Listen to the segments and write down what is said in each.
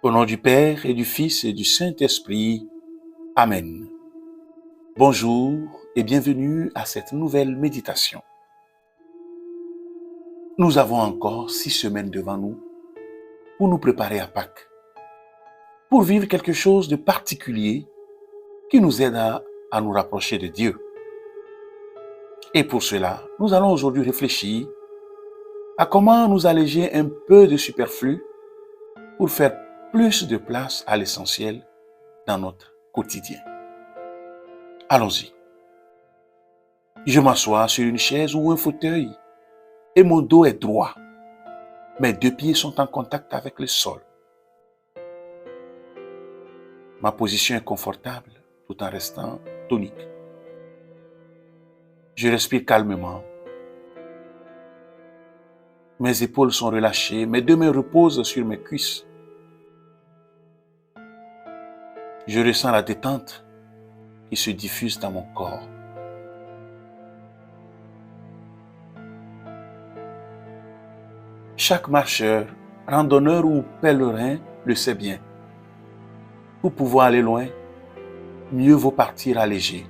Au nom du Père et du Fils et du Saint-Esprit. Amen. Bonjour et bienvenue à cette nouvelle méditation. Nous avons encore 6 semaines devant nous pour nous préparer à Pâques, pour vivre quelque chose de particulier qui nous aide à nous rapprocher de Dieu. Et pour cela, nous allons aujourd'hui réfléchir à comment nous alléger un peu de superflu pour faire plus de place à l'essentiel dans notre quotidien. Allons-y. Je m'assois sur une chaise ou un fauteuil et mon dos est droit. Mes 2 pieds sont en contact avec le sol. Ma position est confortable tout en restant tonique. Je respire calmement. Mes épaules sont relâchées, mes 2 mains reposent sur mes cuisses. Je ressens la détente qui se diffuse dans mon corps. Chaque marcheur, randonneur ou pèlerin le sait bien. Pour pouvoir aller loin, mieux vaut partir allégé.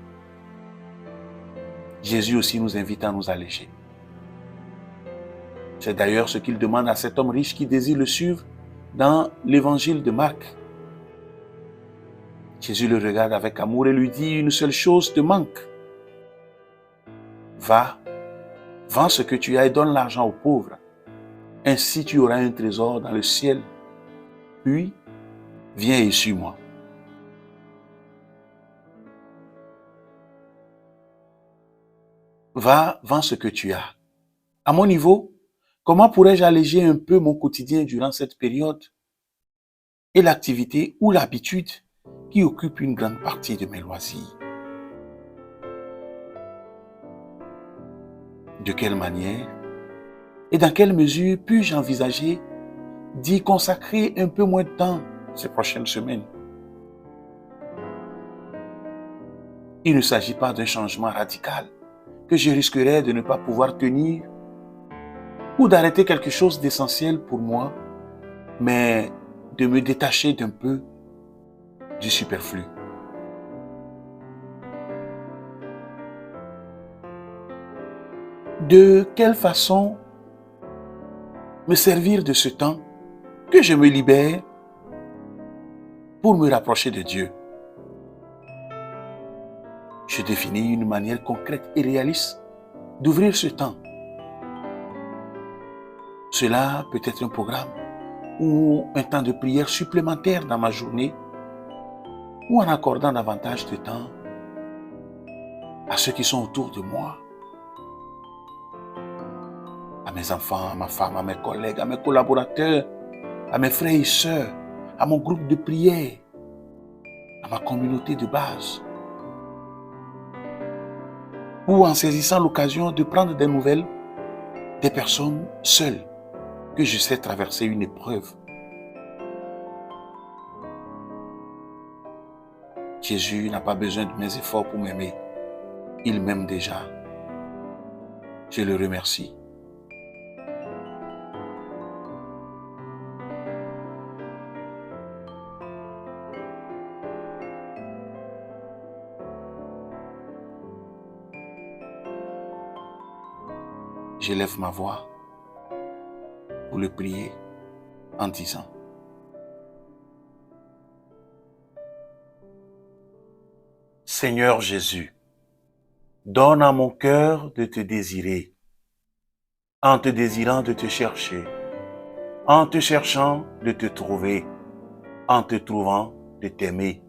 Jésus aussi nous invite à nous alléger. C'est d'ailleurs ce qu'il demande à cet homme riche qui désire le suivre dans l'évangile de Marc. Jésus le regarde avec amour et lui dit: une seule chose te manque. Va, vends ce que tu as et donne l'argent aux pauvres. Ainsi tu auras un trésor dans le ciel. Puis, viens et suis-moi. Va, vends ce que tu as. À mon niveau, comment pourrais-je alléger un peu mon quotidien durant cette période et l'activité ou l'habitude qui occupe une grande partie de mes loisirs? De quelle manière et dans quelle mesure puis-je envisager d'y consacrer un peu moins de temps ces prochaines semaines? Il ne s'agit pas d'un changement radical que je risquerais de ne pas pouvoir tenir ou d'arrêter quelque chose d'essentiel pour moi, mais de me détacher d'un peu du superflu. De quelle façon me servir de ce temps que je me libère pour me rapprocher de Dieu? Je définis une manière concrète et réaliste d'ouvrir ce temps. Cela peut être un programme ou un temps de prière supplémentaire dans ma journée, ou en accordant davantage de temps à ceux qui sont autour de moi, à mes enfants, à ma femme, à mes collègues, à mes collaborateurs, à mes frères et sœurs, à mon groupe de prière, à ma communauté de base. Ou en saisissant l'occasion de prendre des nouvelles des personnes seules que je sais traverser une épreuve. Jésus n'a pas besoin de mes efforts pour m'aimer. Il m'aime déjà. Je le remercie. J'élève ma voix pour le prier en disant: Seigneur Jésus, donne à mon cœur de te désirer, en te désirant de te chercher, en te cherchant de te trouver, en te trouvant de t'aimer,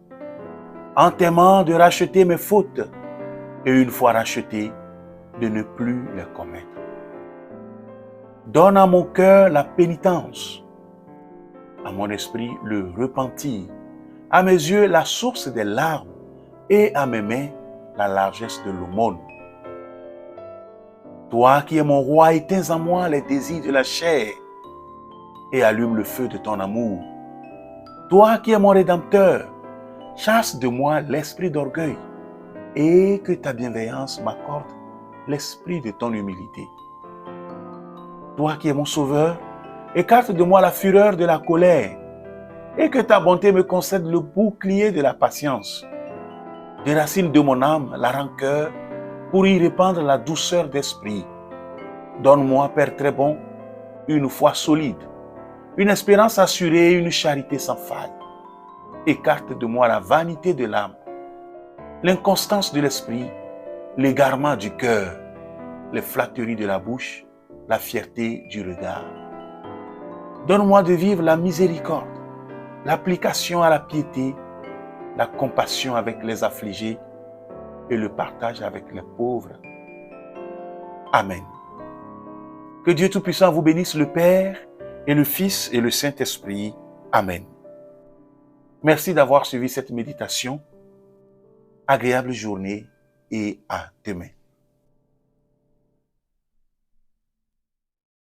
en t'aimant de racheter mes fautes et une fois rachetées, de ne plus les commettre. Donne à mon cœur la pénitence, à mon esprit le repentir, à mes yeux la source des larmes et à mes mains la largesse de l'aumône. Toi qui es mon roi, éteins en moi les désirs de la chair et allume le feu de ton amour. Toi qui es mon rédempteur, chasse de moi l'esprit d'orgueil et que ta bienveillance m'accorde l'esprit de ton humilité. Toi qui es mon sauveur, écarte de moi la fureur de la colère et que ta bonté me concède le bouclier de la patience. Déracine de mon âme la rancœur pour y répandre la douceur d'esprit. Donne-moi, Père très bon, une foi solide, une espérance assurée, une charité sans faille. Écarte de moi la vanité de l'âme, l'inconstance de l'esprit, l'égarement du cœur, les flatteries de la bouche, la fierté du regard. Donne-moi de vivre la miséricorde, l'application à la piété, la compassion avec les affligés et le partage avec les pauvres. Amen. Que Dieu Tout-Puissant vous bénisse, le Père et le Fils et le Saint-Esprit. Amen. Merci d'avoir suivi cette méditation. Agréable journée et à demain.